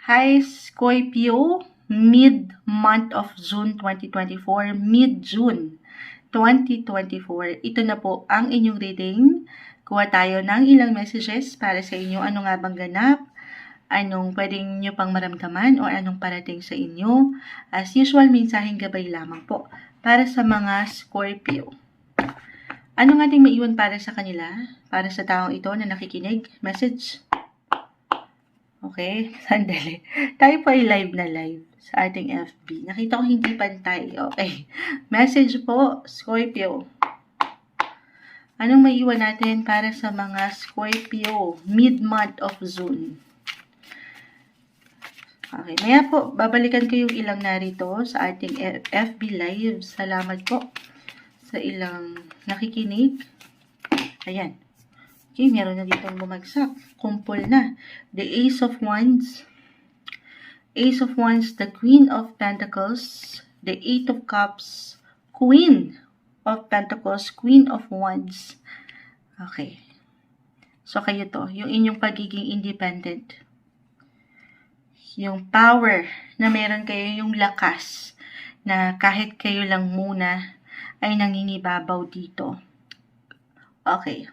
Hi Scorpio, mid-month of June 2024, mid-June 2024. Ito na po ang inyong reading. Kuha tayo ng ilang messages para sa inyo. Ano nga bang ganap? Anong pwedeng nyo pang maramdaman o anong parating sa inyo? As usual, mensaheng gabay lamang po para sa mga Scorpio. Anong ating maiwan para sa kanila? Para sa taong ito na nakikinig? Message? Okay, sandali. Tayo po ay live na live sa ating FB. Nakita ko hindi pantay. Okay. Message po, Scorpio. Anong maiwan natin para sa mga Scorpio? Mid-month of June. Okay. Maya po, babalikan ko yung ilang narito sa ating FB live. Salamat po sa ilang nakikinig. Ayan. Okay, meron na ditong bumagsak. Kumpol na. The Ace of Wands. Ace of Wands, the Queen of Pentacles. The Eight of Cups. Queen of Pentacles. Queen of Wands. Okay. So, kayo to. Yung inyong pagiging independent. Yung power na meron kayo, yung lakas na kahit kayo lang muna ay nangingibabaw dito. Okay.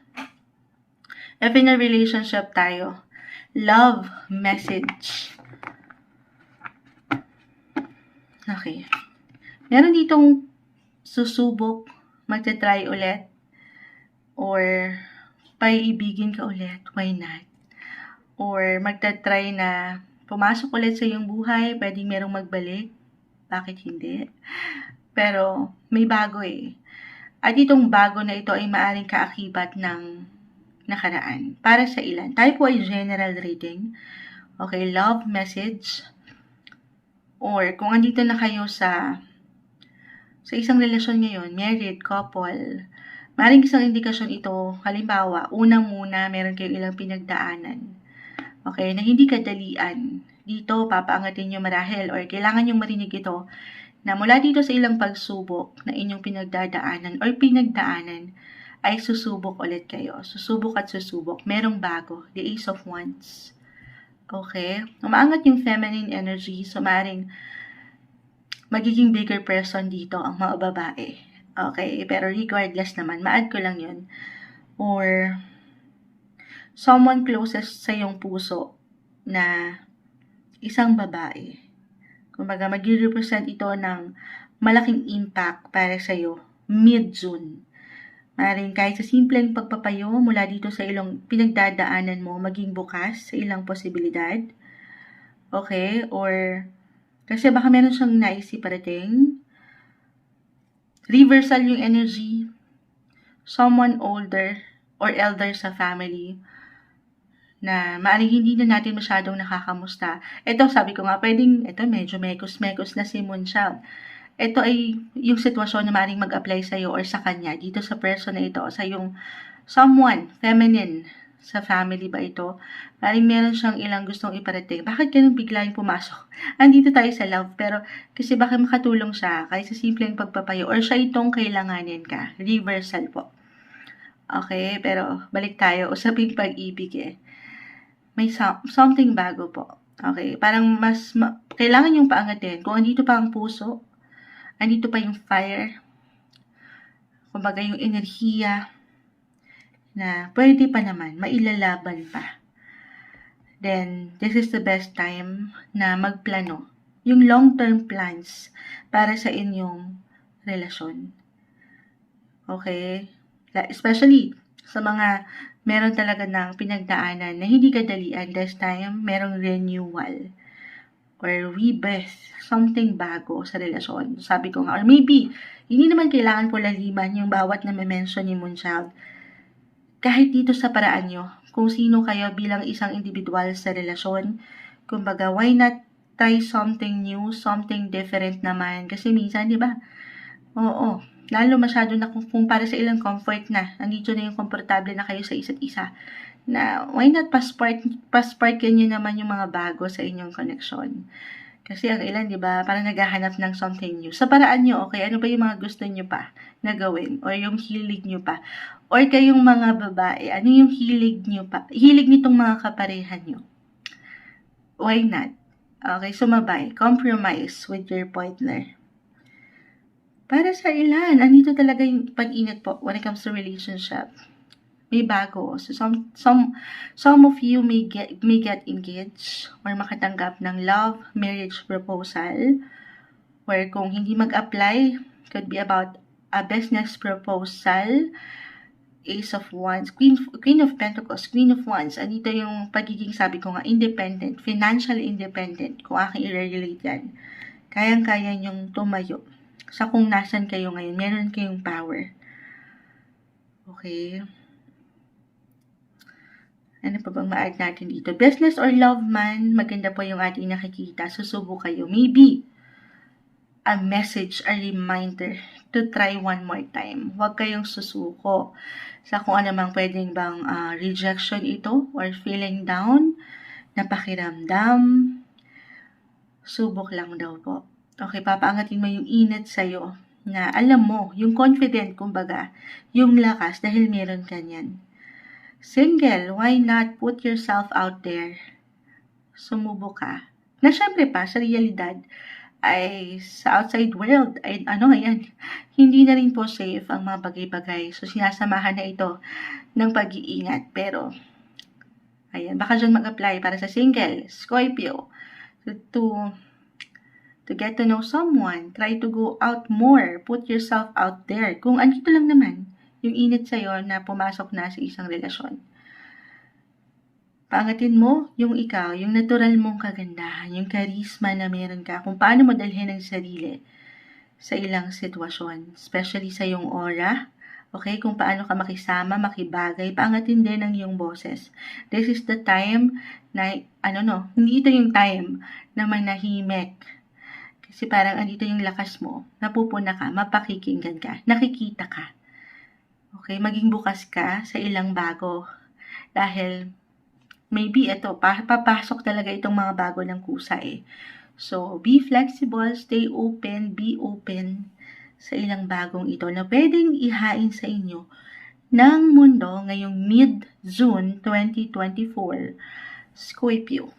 If in a relationship tayo, love message. Okay. Meron ditong susubok, magta-try ulit, or paiibigin ka ulit, why not? Or magta-try na pumasok ulit sa iyong buhay, pwedeng merong magbalik, bakit hindi? Pero may bago eh. At itong bago na ito ay maaring kaakibat ng nakaraan. Para sa ilan. Tayo po ay general reading. Okay, love message. Or kung andito na kayo sa isang relasyon ngayon, married, couple, maaaring isang indikasyon ito, halimbawa, unang muna, meron kayong ilang pinagdaanan. Okay, na hindi kadalian. Dito, papaangatin nyo marahil or kailangan nyo marinig ito na mula dito sa ilang pagsubok na inyong pinagdadaanan or pinagdaanan, ay susubok ulit kayo. Susubok at susubok. Merong bago. The Ace of Wands. Okay? Umaangat yung feminine energy. So, maaaring magiging bigger person dito ang mga babae. Okay? Pero regardless naman, ma-add ko lang yun. Or, someone closest sa iyong puso na isang babae. Kumbaga, mag-represent ito ng malaking impact para sa iyo mid-June. Maaaring kahit sa simpleng pagpapayo mula dito sa ilang pinagdadaanan mo, maging bukas sa ilang posibilidad. Okay? Or, kasi baka meron siyang naisip parating. Reversal yung energy. Someone older or elder sa family na maaaring hindi na natin masyadong nakakamusta. Ito, sabi ko nga, ito medyo mekos-mekos na si Moonchild. Ito ay yung sitwasyon na maaaring mag-apply sa'yo or sa kanya, dito sa person na ito, sa yung someone, feminine, sa family ba ito, maaaring meron siyang ilang gustong iparating. Bakit ganun bigla yung pumasok? Andito tayo sa love, pero kasi baka makatulong siya, kahit sa simpleng pagpapayo, or siya itong kailanganin ka. Reversal po. Okay, pero balik tayo, usaping pag-ibig eh. May something bago po. Okay, parang kailangan yung paangatin. Kung andito pa ang puso, andito pa yung fire, kumbaga yung enerhiya, na pwede pa naman, mailalaban pa. Then, this is the best time na magplano. Yung long-term plans para sa inyong relasyon. Okay? Especially sa mga meron talaga ng pinagdaanan na hindi kadalian, this time, merong renewal or rebirth, something bago sa relasyon. Sabi ko nga, or maybe, hindi naman kailangan po laliman yung bawat na mention ni Moonchild. Kahit dito sa paraan nyo, kung sino kayo bilang isang individual sa relasyon, kumbaga, why not try something new, something different naman? Kasi minsan, di ba? Oo, lalo masyado na kung para sa ilang comfort na, andito na yung komportable na kayo sa isa't isa, na why not pasparkin nyo naman yung mga bago sa inyong connection. Kasi ang ilan, di ba, parang naghahanap ng something new. Sa paraan nyo, okay, ano ba yung mga gusto nyo pa na gawin? Or yung hilig nyo pa? Or kayong mga babae, ano yung hilig nyo pa? Hilig nitong mga kaparehan nyo? Why not? Okay, sumabay. Compromise with your partner. Para sa ilan, andito talaga yung pag-ingat po when it comes to relationship. May bago. So some of you may get engaged or makatanggap ng love marriage proposal, where kung hindi mag-apply, could be about a business proposal. Ace of Wands, Queen of Pentacles, Queen of Wands. Andito yung pagiging, sabi ko nga, independent, financially independent. Kung aking i-relate yan, kayang-kaya nyong tumayo sa kung nasan kayo ngayon. Meron kayong power. Okay. Ano pa bang ma-add natin dito? Business or love man, maganda po yung ating nakikita. Susubo kayo. Maybe a message, a reminder to try one more time. Huwag kayong susuko sa kung ano mang pwedeng bang rejection ito or feeling down, napakiramdam. Subok lang daw po. Okay, papaangatin mo yung init sa'yo na alam mo, yung confident, kumbaga, yung lakas dahil meron ka niyan. Single, why not put yourself out there? Sumubo ka. Na syempre pa, sa realidad, ay sa outside world, ay ayan, hindi na rin po safe ang mga bagay-bagay. So, sinasamahan na ito ng pag-iingat. Pero, ayan, baka dyan mag-apply para sa single, Scorpio, to get to know someone, try to go out more, put yourself out there. Kung andito lang naman, yung init sa'yo na pumasok na sa isang relasyon. Paangatin mo yung ikaw, yung natural mong kagandahan, yung charisma na meron ka, kung paano mo dalhin ang sarili sa ilang sitwasyon, especially sa yung aura, okay, kung paano ka makisama, makibagay, paangatin din ang iyong boses. This is the time na, hindi ito yung time na manahimik. Kasi parang andito yung lakas mo, napupuna ka, mapakikinggan ka, nakikita ka. Okay, maging bukas ka sa ilang bago. Dahil, maybe ito, papasok talaga itong mga bago ng kusa eh. So, be flexible, stay open, be open sa ilang bagong ito na pwedeng ihain sa inyo ng mundo ngayong mid-June 2024, Scorpio.